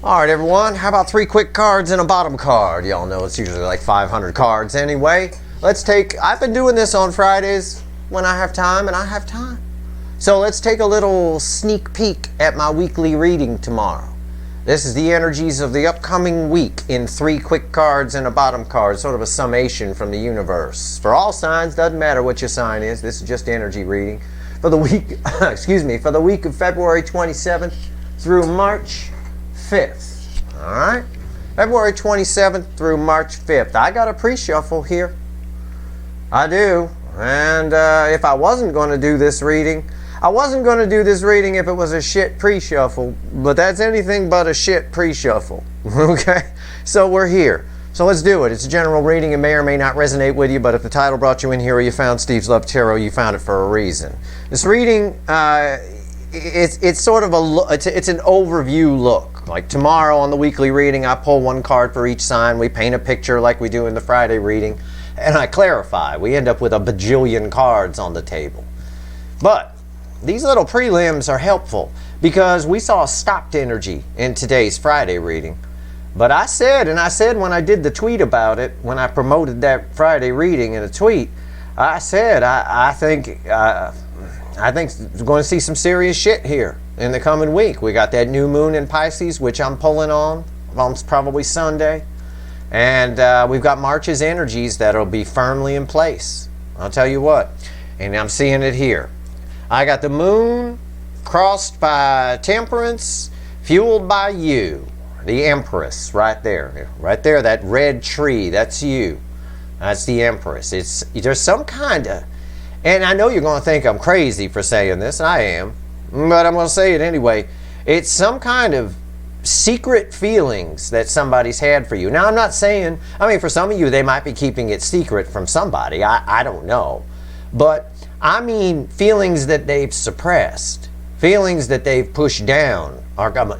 All right, everyone, how about 3 quick cards and a bottom card? Y'all know it's usually like 500 cards anyway. I've been doing this on Fridays when I have time, and I have time. So let's take a little sneak peek at my weekly reading tomorrow. This is the energies of the upcoming week in 3 quick cards and a bottom card, sort of a summation from the universe. For all signs, doesn't matter what your sign is, this is just energy reading. For the week, for the week of February 27th through March 5th. All right? February 27th through March 5th. I got a pre-shuffle here. I do. And if I wasn't going to do this reading, I wasn't going to do this reading if it was a shit pre-shuffle, but that's anything but a shit pre-shuffle. Okay? So we're here. So let's do it. It's a general reading. It may or may not resonate with you, but if the title brought you in here or you found Steve's Love Tarot, you found it for a reason. This reading, it's sort of it's an overview look. Like tomorrow on the weekly reading, I pull 1 card for each sign. We paint a picture like we do in the Friday reading, and I clarify. We end up with a bajillion cards on the table. But these little prelims are helpful because we saw stopped energy in today's Friday reading. But I said when I did the tweet about it, when I promoted that Friday reading in a tweet, I said I think we're going to see some serious shit here in the coming week. We got that new moon in Pisces, which I'm pulling on probably Sunday. And we've got March's energies that'll be firmly in place. I'll tell you what. And I'm seeing it here. I got the moon crossed by Temperance, fueled by you. The Empress right there. Right there, that red tree, that's you. That's the Empress. There's some kind of, and I know you're going to think I'm crazy for saying this, and I am, but I'm going to say it anyway. It's some kind of secret feelings that somebody's had for you. Now, I'm not saying, for some of you, they might be keeping it secret from somebody. I don't know. But I mean feelings that they've suppressed, feelings that they've pushed down.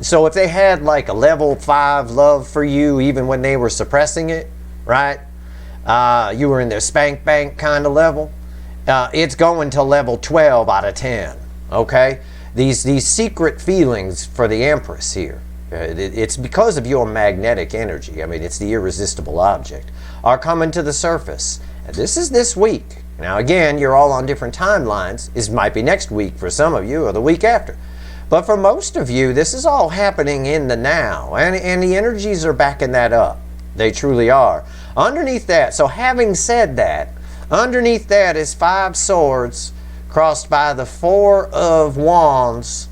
So if they had like a level 5 love for you, even when they were suppressing it, right? You were in their spank bank kind of level. It's going to level 12 out of 10, okay? These secret feelings for the Empress here, it's because of your magnetic energy. It's the irresistible object, are coming to the surface. And this is this week. Now again, you're all on different timelines. This might be next week for some of you or the week after. But for most of you, this is all happening in the now. And the energies are backing that up. They truly are. Underneath that, so having said that, underneath that is 5 swords crossed by the 4 of wands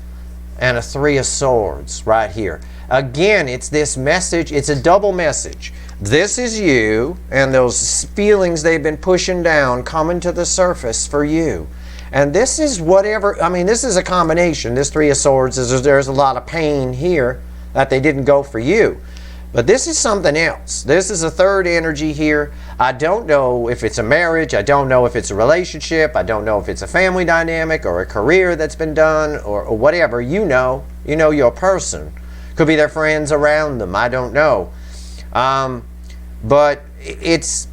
and a 3 of swords right here. Again, it's this message. It's a double message. This is you and those feelings they've been pushing down coming to the surface for you. And this is whatever, this is a combination. This 3 of swords, there's a lot of pain here that they didn't go for you. But this is something else. This is a third energy here. I don't know if it's a marriage. I don't know if it's a relationship. I don't know if it's a family dynamic or a career that's been done or whatever. You know your person. Could be their friends around them. I don't know. But it's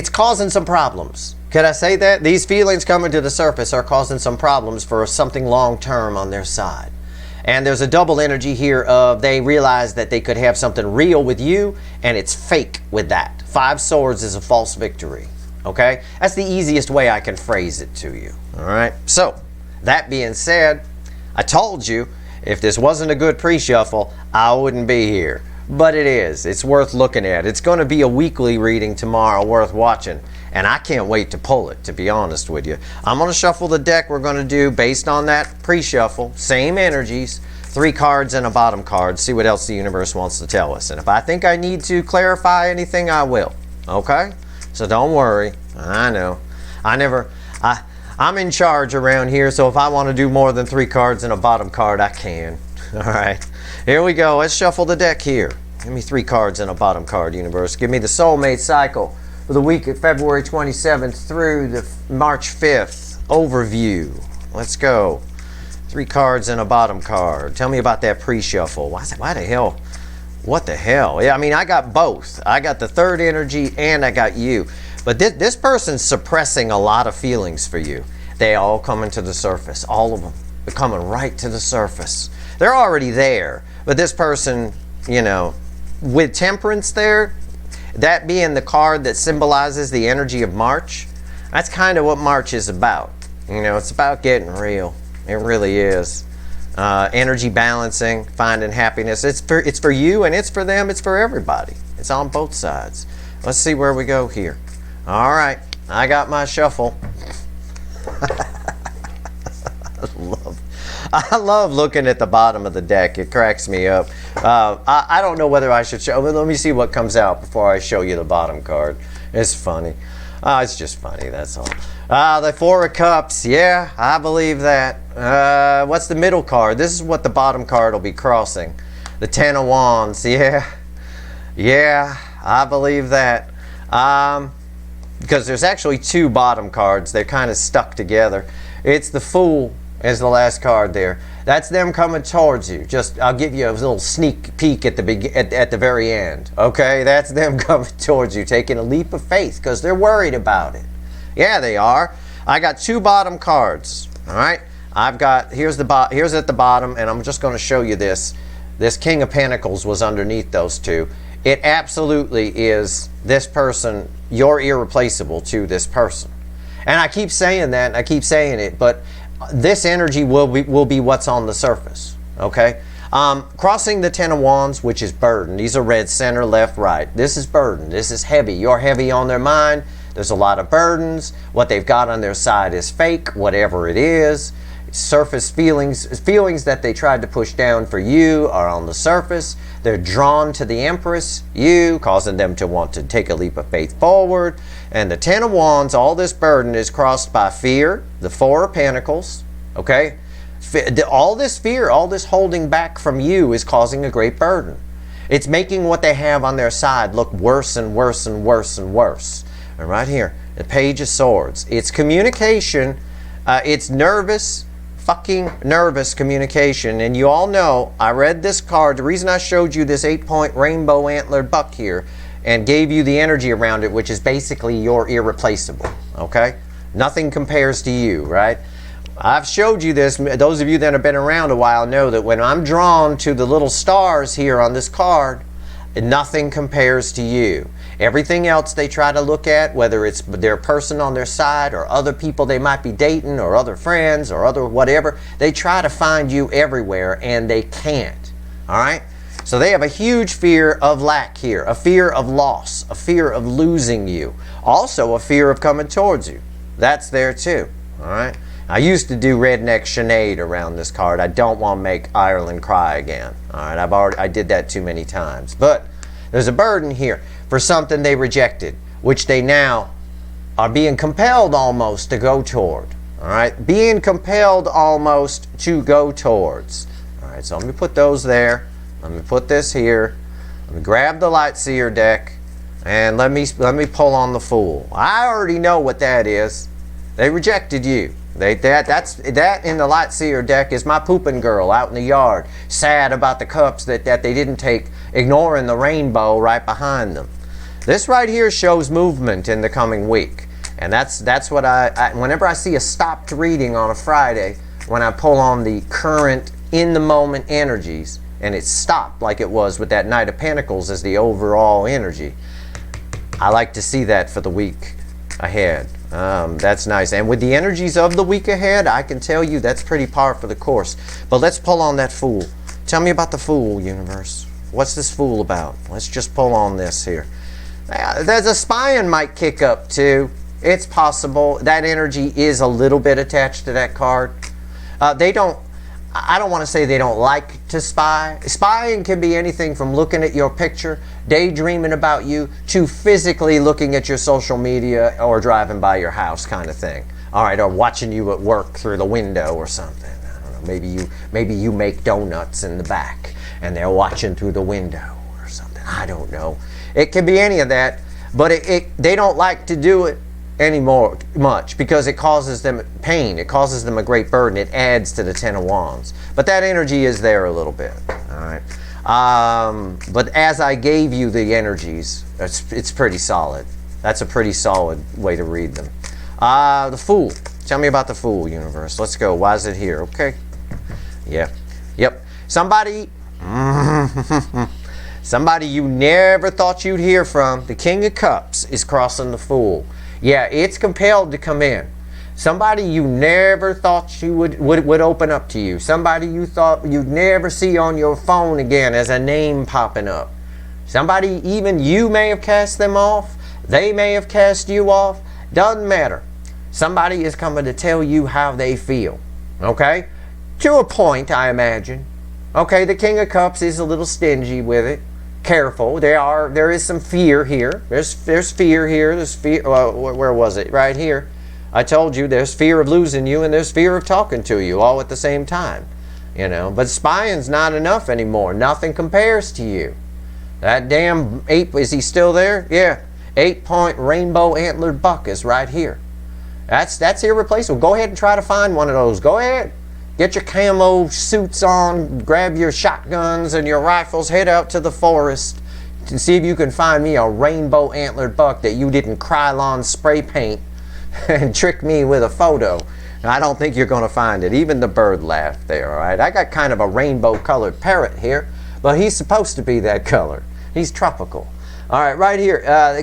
causing some problems. Could I say that? These feelings coming to the surface are causing some problems for something long-term on their side. And there's a double energy here of they realize that they could have something real with you, and it's fake with that. 5 swords is a false victory. Okay? That's the easiest way I can phrase it to you. All right? So, that being said, I told you, if this wasn't a good pre-shuffle, I wouldn't be here. But it is. It's worth looking at. It's going to be a weekly reading tomorrow worth watching. And I can't wait to pull it, to be honest with you. I'm going to shuffle the deck we're going to do based on that pre-shuffle. Same energies. 3 cards and a bottom card. See what else the universe wants to tell us. And if I think I need to clarify anything, I will. Okay? So don't worry. I know. I'm in charge around here, so if I want to do more than 3 cards and a bottom card, I can. All right. Here we go. Let's shuffle the deck here. Give me 3 cards and a bottom card, universe. Give me the soulmate cycle for the week of February 27th through the March 5th. Overview. Let's go. 3 cards and a bottom card. Tell me about that pre-shuffle. Why the hell? What the hell? Yeah, I got both. I got the third energy and I got you. But this person's suppressing a lot of feelings for you. They all come into the surface. All of them. They're coming right to the surface. They're already there, but this person, you know, with Temperance there, that being the card that symbolizes the energy of March, that's kind of what March is about. You know, it's about getting real. It really is. Energy balancing, finding happiness. It's for you and it's for them. It's for everybody. It's on both sides. Let's see where we go here. All right, I got my shuffle. I love looking at the bottom of the deck. It cracks me up. I don't know whether I should show. Let me see what comes out before I show you the bottom card. It's funny. It's just funny, that's all. The Four of Cups. Yeah, I believe that. What's the middle card? This is what the bottom card will be crossing. The Ten of Wands. Yeah, I believe that. Because there's actually two bottom cards. They're kind of stuck together. It's the Fool is the last card there. That's them coming towards you. Just, I'll give you a little sneak peek at the very end. Okay, that's them coming towards you, taking a leap of faith because they're worried about it. Yeah, they are. I got two bottom cards. All right, I've got here's at the bottom, and I'm just going to show you this. This King of Pentacles was underneath those two. It absolutely is this person. You're irreplaceable to this person, and I keep saying that. And I keep saying it, but this energy will be what's on the surface. Okay, crossing the Ten of Wands, which is burden. These are red, center, left, right. This is burden. This is heavy. You're heavy on their mind. There's a lot of burdens. What they've got on their side is fake, whatever it is. Surface feelings that they tried to push down for you are on the surface. They're drawn to the Empress, you, causing them to want to take a leap of faith forward. And the Ten of Wands, all this burden is crossed by fear, the Four of Pentacles, okay? All this fear, all this holding back from you is causing a great burden. It's making what they have on their side look worse and worse and worse and worse. And right here, the Page of Swords. It's communication. It's fucking nervous communication. And you all know, I read this card. The reason I showed you this 8-point rainbow antlered buck here and gave you the energy around it, which is basically you're irreplaceable. Okay? Nothing compares to you, right? I've showed you this. Those of you that have been around a while know that when I'm drawn to the little stars here on this card, nothing compares to you. Everything else they try to look at, whether it's their person on their side or other people they might be dating or other friends or other whatever, they try to find you everywhere and they can't. All right? So they have a huge fear of lack here, a fear of loss, a fear of losing you, also a fear of coming towards you. That's there too. All right? I used to do redneck Sinead around this card. I don't want to make Ireland cry again. All right? I did that too many times. But there's a burden here for something they rejected, which they now are being compelled almost to go toward. All right? Being compelled almost to go towards. All right, so let me put those there. Let me put this here. Let me grab the Light Seer deck, and let me pull on the Fool. I already know what that is. They rejected you. That in the Light Seer deck is my pooping girl out in the yard, sad about the cups that they didn't take, ignoring the rainbow right behind them. This right here shows movement in the coming week, and that's what whenever I see a stopped reading on a Friday, when I pull on the current in the moment energies, and it's stopped like it was with that Knight of Pentacles as the overall energy, I like to see that for the week ahead. That's nice. And with the energies of the week ahead, I can tell you that's pretty par for the course. But let's pull on that Fool. Tell me about the Fool, universe. What's this Fool about? Let's just pull on this here. There's a spying might kick up too. It's possible. That energy is a little bit attached to that card. I don't want to say they don't like to spy. Spying can be anything from looking at your picture, daydreaming about you, to physically looking at your social media or driving by your house kind of thing. All right, or watching you at work through the window or something. I don't know, maybe you make donuts in the back and they're watching through the window or something. I don't know. It can be any of that, but they don't like to do it anymore much because it causes them pain. It causes them a great burden. It adds to the Ten of Wands. But that energy is there a little bit. All right. But as I gave you the energies, it's pretty solid. That's a pretty solid way to read them. The Fool. Tell me about the Fool, universe. Let's go. Why is it here? Okay. Yeah. Yep. Somebody, somebody you never thought you'd hear from, the King of Cups, is crossing the Fool. Yeah, it's compelled to come in. Somebody you never thought you would open up to you. Somebody you thought you'd never see on your phone again as a name popping up. Somebody even you may have cast them off. They may have cast you off. Doesn't matter. Somebody is coming to tell you how they feel. Okay? To a point, I imagine. Okay, the King of Cups is a little stingy with it. Careful. There is some fear here. There's fear here. There's fear. Where was it? Right here. I told you there's fear of losing you and there's fear of talking to you all at the same time. You know, but spying's not enough anymore. Nothing compares to you. That damn 8, is he still there? Yeah. 8-point rainbow antlered buck is right here. That's irreplaceable. Go ahead and try to find one of those. Go ahead. Get your camo suits on, grab your shotguns and your rifles, head out to the forest to see if you can find me a rainbow antlered buck that you didn't Krylon spray paint and trick me with a photo. I don't think you're going to find it. Even the bird laughed there, all right? I got kind of a rainbow colored parrot here, but he's supposed to be that color. He's tropical. All right, right here,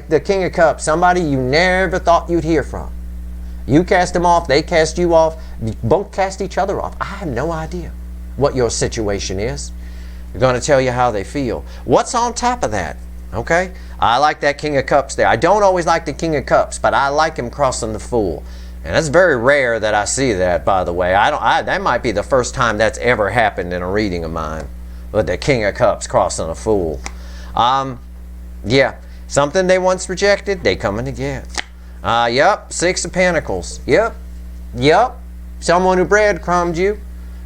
the King of Cups, somebody you never thought you'd hear from. You cast them off, they cast you off, you both cast each other off. I have no idea what your situation is. They're going to tell you how they feel. What's on top of that? Okay? I like that King of Cups there. I don't always like the King of Cups, but I like him crossing the Fool. And that's very rare that I see that, by the way. That might be the first time that's ever happened in a reading of mine. With the King of Cups crossing a Fool. Yeah. Something they once rejected, they coming to get. Yep. 6 of Pentacles. Yep. Someone who breadcrumbed you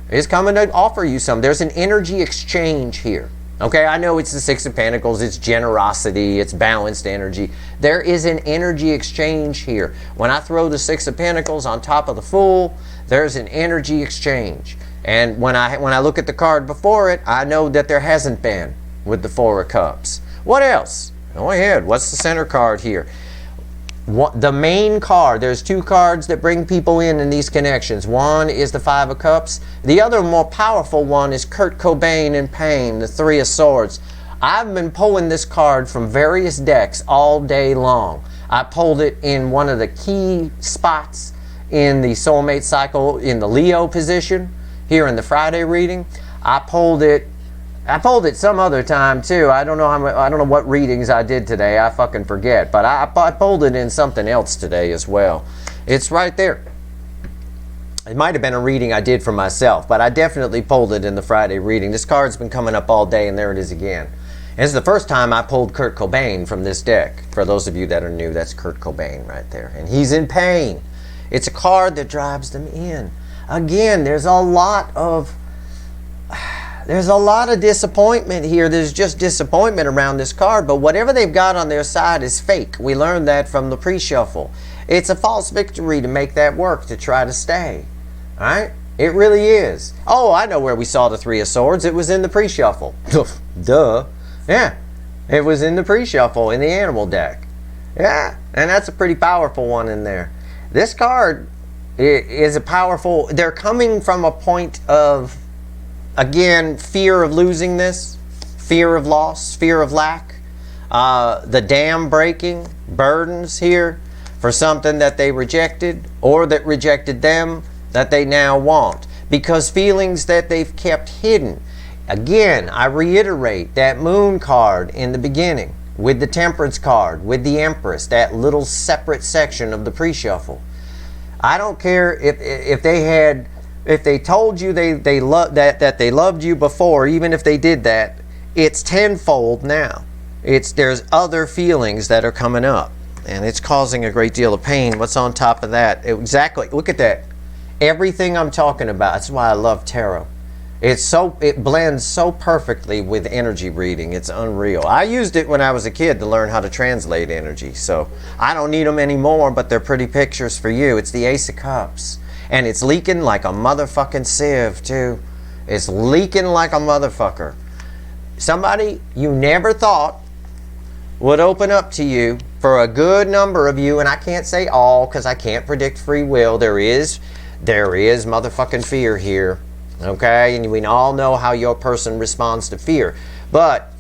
is coming to offer you some. There's an energy exchange here. Okay, I know it's the 6 of Pentacles, it's generosity, it's balanced energy. There is an energy exchange here. When I throw the 6 of Pentacles on top of the Fool, there's an energy exchange. And when I look at the card before it, I know that there hasn't been with the 4 of Cups. What else? Go ahead, what's the center card here? The main card, there's 2 cards that bring people in these connections. One is the 5 of Cups. The other more powerful one is Kurt Cobain in pain, the 3 of Swords. I've been pulling this card from various decks all day long. I pulled it in one of the key spots in the soulmate cycle in the Leo position here in the Friday reading. I pulled it some other time too. I don't know what readings I did today. I fucking forget. But I pulled it in something else today as well. It's right there. It might have been a reading I did for myself, but I definitely pulled it in the Friday reading. This card's been coming up all day, and there it is again. And this is the first time I pulled Kurt Cobain from this deck. For those of you that are new, that's Kurt Cobain right there. And he's in pain. It's a card that drives them in. Again, there's a lot of disappointment here. There's just disappointment around this card, but whatever they've got on their side is fake. We learned that from the pre-shuffle. It's a false victory to make that work, to try to stay. All right? It really is. Oh, I know where we saw the 3 of Swords. It was in the pre-shuffle. Duh. Yeah. It was in the pre-shuffle in the animal deck. Yeah. And that's a pretty powerful one in there. This card is a powerful... They're coming from a point of... Again, fear of losing this, fear of loss, fear of lack, the dam breaking, burdens here for something that they rejected or that rejected them that they now want. Because feelings that they've kept hidden. Again, I reiterate that Moon card in the beginning with the Temperance card, with the Empress, that little separate section of the pre-shuffle. I don't care if they told you that they loved you before, even if they did that, it's tenfold now. There's other feelings that are coming up, and it's causing a great deal of pain. What's on top of that? Exactly. Look at that. Everything I'm talking about. That's why I love tarot. It blends so perfectly with energy reading. It's unreal. I used it when I was a kid to learn how to translate energy, so I don't need them anymore, but they're pretty pictures for you. It's the Ace of Cups. And it's leaking like a motherfucking sieve, too. It's leaking like a motherfucker. Somebody you never thought would open up to you, for a good number of you, and I can't say all because I can't predict free will. There is motherfucking fear here. Okay, and we all know how your person responds to fear. But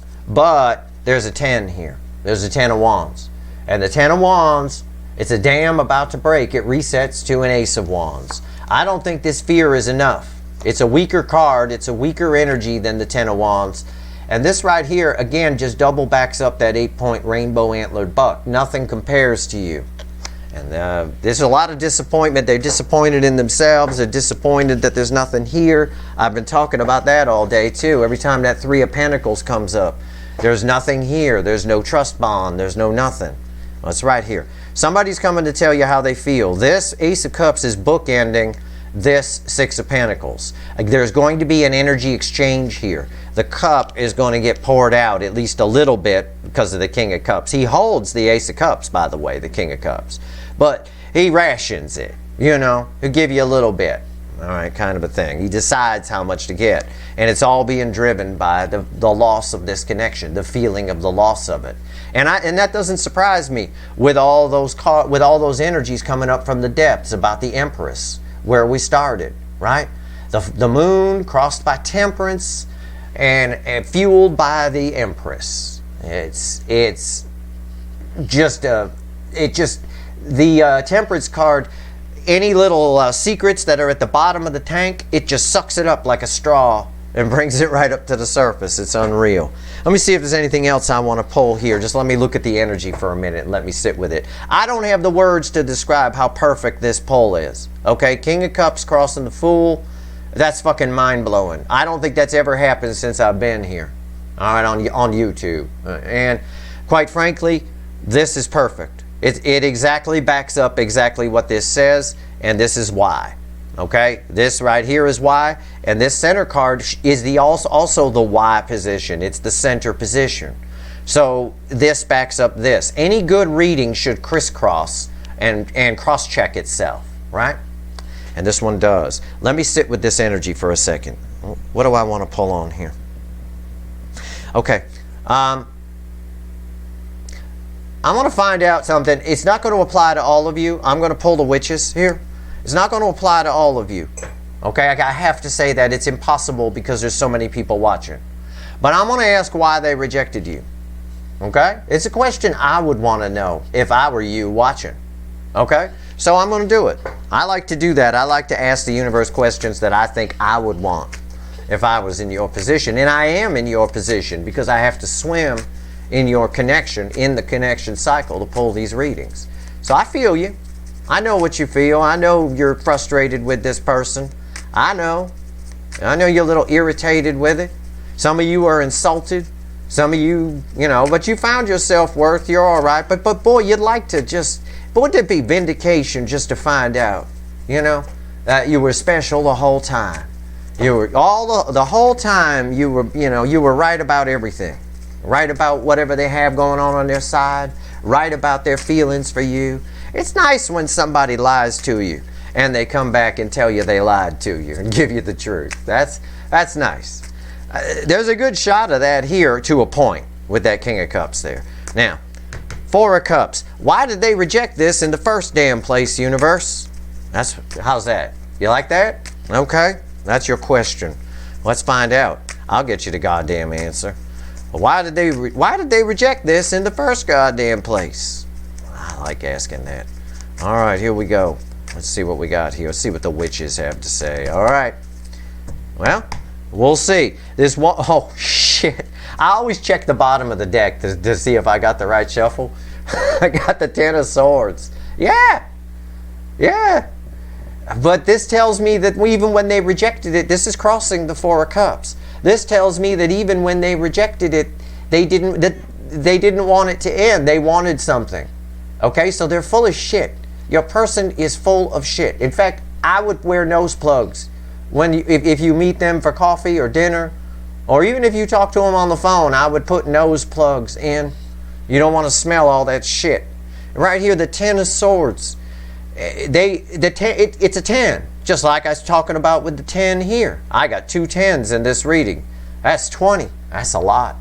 there's a 10 here. There's a 10 of wands. And the 10 of wands, it's a dam about to break. It resets to an ace of wands. I don't think this fear is enough. It's a weaker card. It's a weaker energy than the 10 of wands. And this right here, again, just double backs up that 8-point rainbow antlered buck. Nothing compares to you. And there's a lot of disappointment. They're disappointed in themselves. They're disappointed that there's nothing here. I've been talking about that all day too. Every time that 3 of Pentacles comes up, there's nothing here. There's no trust bond. There's no nothing. Well, it's right here. Somebody's coming to tell you how they feel. This Ace of Cups is bookending this 6 of Pentacles. There's going to be an energy exchange here. The cup is going to get poured out at least a little bit because of the King of Cups. He holds the Ace of Cups, by the way, the King of Cups. But he rations it, you know. He'll give you a little bit, all right, kind of a thing. He decides how much to get. And it's all being driven by the loss of this connection, the feeling of the loss of it. And that doesn't surprise me with all those energies coming up from the depths about the Empress, where we started, right? The moon crossed by Temperance and fueled by the Empress. It's just the Temperance card, any little secrets that are at the bottom of the tank, it just sucks it up like a straw and brings it right up to the surface. It's unreal. Let me see if there's anything else I want to pull here. Just let me look at the energy for a minute and let me sit with it. I don't have the words to describe how perfect this pull is. Okay, King of Cups crossing the Fool, that's fucking mind-blowing. I don't think that's ever happened since I've been here, all right, on YouTube. And quite frankly, this is perfect. It exactly backs up exactly what this says, and this is why. Okay, this right here is why, and this center card is also the why position. It's the center position. So this backs up this. Any good reading should crisscross and cross-check itself, right? And this one does. Let me sit with this energy for a second. What do I want to pull on here? Okay. I want to find out something. It's not going to apply to all of you. I'm going to pull the witches here. It's not going to apply to all of you. Okay, I have to say that it's impossible because there's so many people watching. But I'm going to ask why they rejected you. Okay? It's a question I would want to know if I were you watching. Okay? So I'm going to do it. I like to do that. I like to ask the universe questions that I think I would want if I was in your position. And I am in your position because I have to swim in your connection, in the connection cycle to pull these readings. So I feel you. I know what you feel. I know you're frustrated with this person. I know you're a little irritated with it. Some of you are insulted. Some of you, but you found your self-worth. You're all right. But boy, you'd like to wouldn't it be vindication just to find out, that you were special the whole time. You were the whole time you were right about everything. Right about whatever they have going on their side. Right about their feelings for you. It's nice when somebody lies to you and they come back and tell you they lied to you and give you the truth. That's nice. There's a good shot of that here to a point with that King of Cups there. Now, 4 of Cups. Why did they reject this in the first damn place, universe? How's that? You like that? Okay, that's your question. Let's find out. I'll get you the goddamn answer. Why did they reject this in the first goddamn place? I like asking that. All right, here we go. Let's see what we got here. Let's see what the witches have to say. All right. Well, we'll see. This one, oh shit. I always check the bottom of the deck to see if I got the right shuffle. I got the 10 of Swords. Yeah. But this tells me that even when they rejected it, this is crossing the 4 of Cups. This tells me that even when they rejected it, they didn't want it to end. They wanted something. Okay, so they're full of shit. Your person is full of shit. In fact, I would wear nose plugs if you meet them for coffee or dinner, or even if you talk to them on the phone. I would put nose plugs in. You don't want to smell all that shit. Right here, the 10 of Swords. It's a 10, just like I was talking about with the 10 here. I got 2 10s in this reading. That's 20. That's a lot.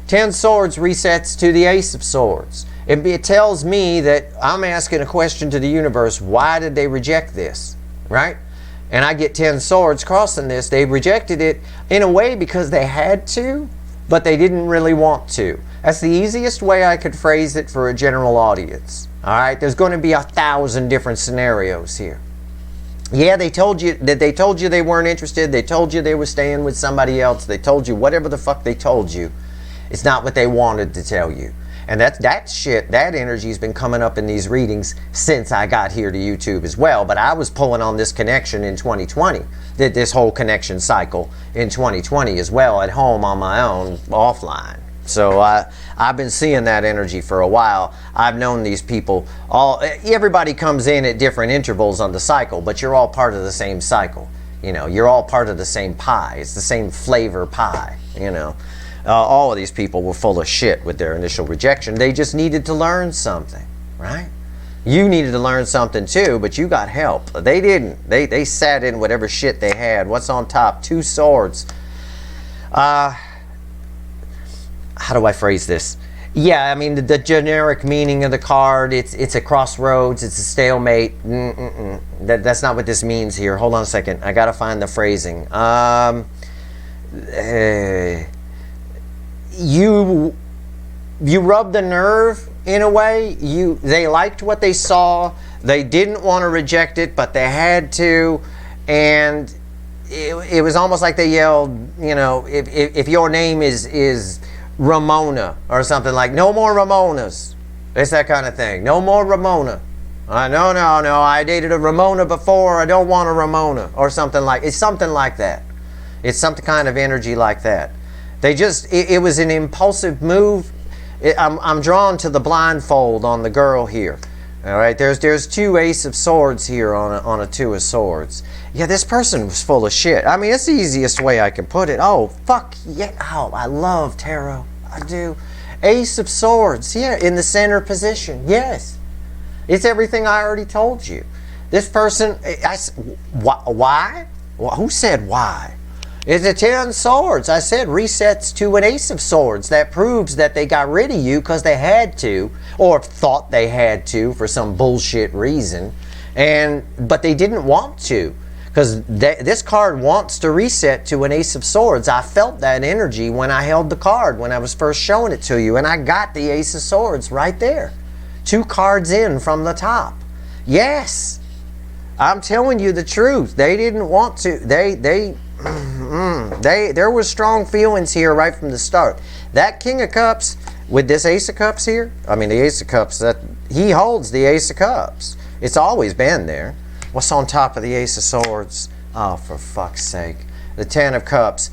10 Swords resets to the Ace of Swords. It tells me that I'm asking a question to the universe. Why did they reject this? Right? and I get 10 swords crossing this. They rejected it in a way because they had to, but they didn't really want to. That's the easiest way I could phrase it for a general audience. All right, there's going to be 1,000 different scenarios here. Yeah, they told you that they weren't interested. They told you they were staying with somebody else. They told you whatever the fuck they told you. It's not what they wanted to tell you. And that shit, that energy's been coming up in these readings since I got here to YouTube as well. But I was pulling on this connection in 2020, did this whole connection cycle in 2020 as well, at home on my own, offline. So I've been seeing that energy for a while. I've known these people. Everybody comes in at different intervals on the cycle, but you're all part of the same cycle. You know, you're all part of the same pie. It's the same flavor pie, you know. All of these people were full of shit with their initial rejection. They just needed to learn something, right? You needed to learn something too, but you got help. They didn't. They sat in whatever shit they had. What's on top? 2 swords. How do I phrase this? Yeah, I mean, the generic meaning of the card, it's a crossroads, it's a stalemate. That's not what this means here. Hold on a second. I got to find the phrasing. You rubbed the nerve in a way. They liked what they saw. They didn't want to reject it, but they had to. And it was almost like they yelled, you know, if your name is Ramona or something, like, no more Ramonas. It's that kind of thing. No more Ramona. No, I dated a Ramona before. I don't want a Ramona, or something like. It's something like that. It's some kind of energy like that. They just, it was an impulsive move. I'm drawn to the blindfold on the girl here. All right, there's 2 Ace of Swords here on a 2 of Swords. Yeah, this person was full of shit. I mean, it's the easiest way I can put it. Oh, fuck, yeah. Oh, I love tarot. I do. Ace of Swords, yeah, in the center position. Yes. It's everything I already told you. This person, why? Who said why? It's a 10 swords. I said resets to an Ace of Swords. That proves that they got rid of you because they had to, or thought they had to for some bullshit reason. But they didn't want to, because this card wants to reset to an Ace of Swords. I felt that energy when I held the card, when I was first showing it to you, and I got the Ace of Swords right there. 2 cards in from the top. Yes, I'm telling you the truth. They didn't want to. There were strong feelings here right from the start. That King of Cups with this Ace of Cups here, I mean the Ace of Cups, that he holds the Ace of Cups. It's always been there. What's on top of the Ace of Swords? Oh, for fuck's sake. The 10 of Cups.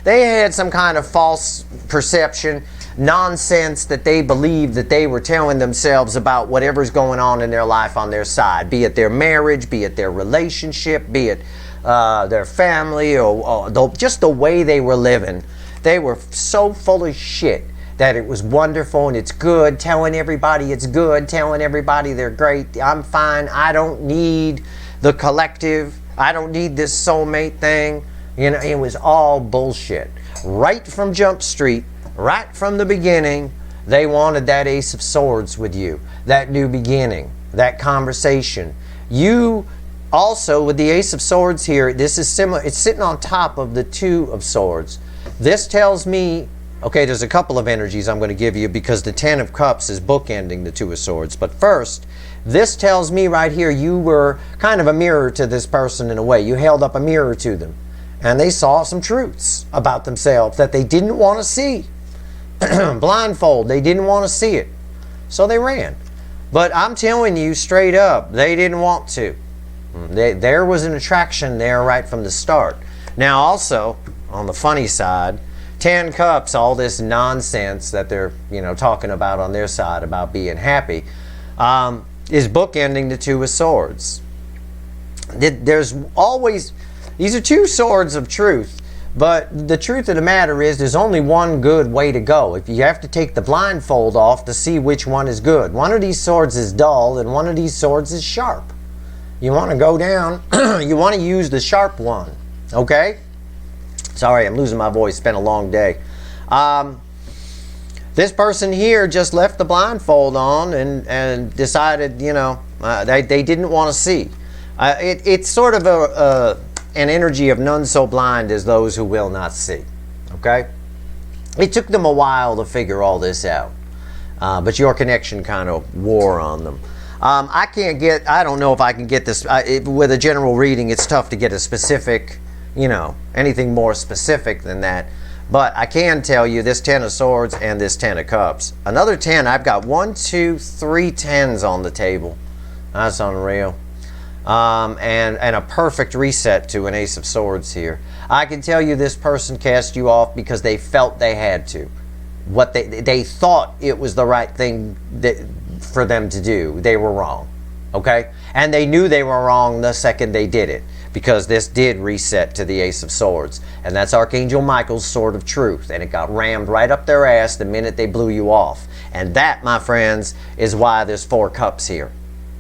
They had some kind of false perception, nonsense that they believed that they were telling themselves about whatever's going on in their life on their side, be it their marriage, be it their relationship, be it their family, or just the way they were living. They were so full of shit that it was wonderful and it's good, telling everybody it's good, telling everybody they're great, I'm fine, I don't need the collective, I don't need this soulmate thing. You know, it was all bullshit. Right from Jump Street, right from the beginning, they wanted that Ace of Swords with you, that new beginning, that conversation. You also, with the Ace of Swords here, this is similar. It's sitting on top of the 2 of Swords. This tells me, okay, there's a couple of energies I'm going to give you because the 10 of Cups is bookending the 2 of Swords. But first, this tells me right here you were kind of a mirror to this person in a way. You held up a mirror to them. And they saw some truths about themselves that they didn't want to see. Blindfold, they didn't want to see it. So they ran. But I'm telling you straight up, they didn't want to. There was an attraction there right from the start. Now also, on the funny side, 10 Cups, all this nonsense that they're talking about on their side about being happy, is bookending the 2 of Swords. There's always, these are 2 swords of truth, but the truth of the matter is there's only one good way to go. If you have to take the blindfold off to see which one is good. One of these swords is dull and one of these swords is sharp. You want to go down, you want to use the sharp one, okay? Sorry, I'm losing my voice. It's been a long day. This person here just left the blindfold on and decided, they didn't want to see. It's sort of an energy of none so blind as those who will not see. Okay? It took them a while to figure all this out. But your connection kind of wore on them. I don't know if I can get this, with a general reading, it's tough to get a specific, anything more specific than that. But I can tell you this 10 of Swords and this 10 of Cups. Another 10, I've got 1, 2, 3 10s on the table. That's unreal. And a perfect reset to an Ace of Swords here. I can tell you this person cast you off because they felt they had to. What they thought it was the right thing for them to do. They were wrong. Okay? And they knew they were wrong the second they did it, because this did reset to the Ace of Swords. And that's Archangel Michael's sword of truth. And it got rammed right up their ass the minute they blew you off. And that, my friends, is why there's 4 cups here.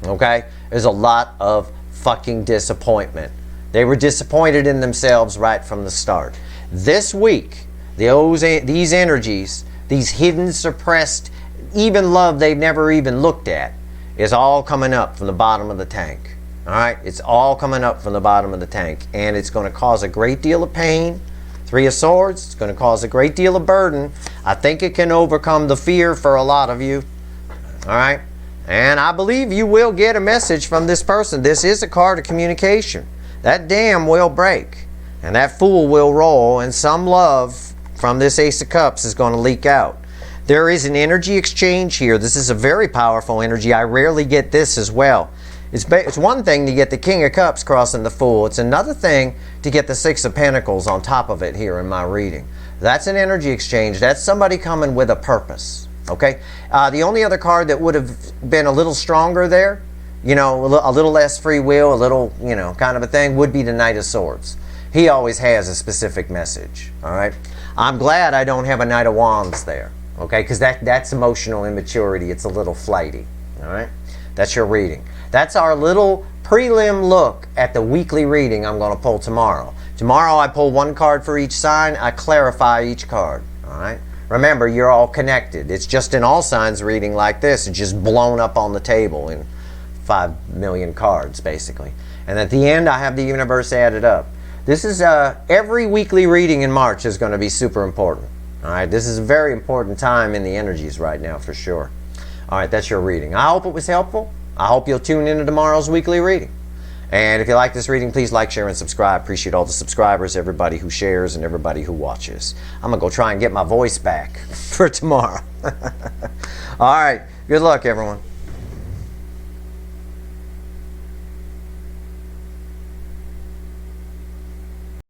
Okay? There's a lot of fucking disappointment. They were disappointed in themselves right from the start. This week, these energies, these hidden, suppressed, even love they've never even looked at, is all coming up from the bottom of the tank. All right? It's all coming up from the bottom of the tank. And it's going to cause a great deal of pain. 3 of Swords, it's going to cause a great deal of burden. I think it can overcome the fear for a lot of you. All right? And I believe you will get a message from this person. This is a card of communication. That dam will break. And that Fool will roll. And some love from this Ace of Cups is going to leak out. There is an energy exchange here. This is a very powerful energy. I rarely get this as well. It's one thing to get the King of Cups crossing the Fool. It's another thing to get the 6 of Pentacles on top of it here in my reading. That's an energy exchange. That's somebody coming with a purpose. Okay? The only other card that would have been a little stronger there, a little less free will, a little, kind of a thing, would be the Knight of Swords. He always has a specific message. All right? I'm glad I don't have a Knight of Wands there. Okay? Because that's emotional immaturity. It's a little flighty. All right? That's your reading. That's our little prelim look at the weekly reading I'm going to pull tomorrow. Tomorrow I pull 1 card for each sign. I clarify each card. All right? Remember, you're all connected. It's just an all signs reading like this. It's just blown up on the table in 5 million cards, basically. And at the end, I have the universe added up. This is every weekly reading in March is going to be super important. All right? This is a very important time in the energies right now, for sure. All right, that's your reading. I hope it was helpful. I hope you'll tune into tomorrow's weekly reading. And if you like this reading, please like, share, and subscribe. Appreciate all the subscribers, everybody who shares, and everybody who watches. I'm going to go try and get my voice back for tomorrow. All right. Good luck, everyone.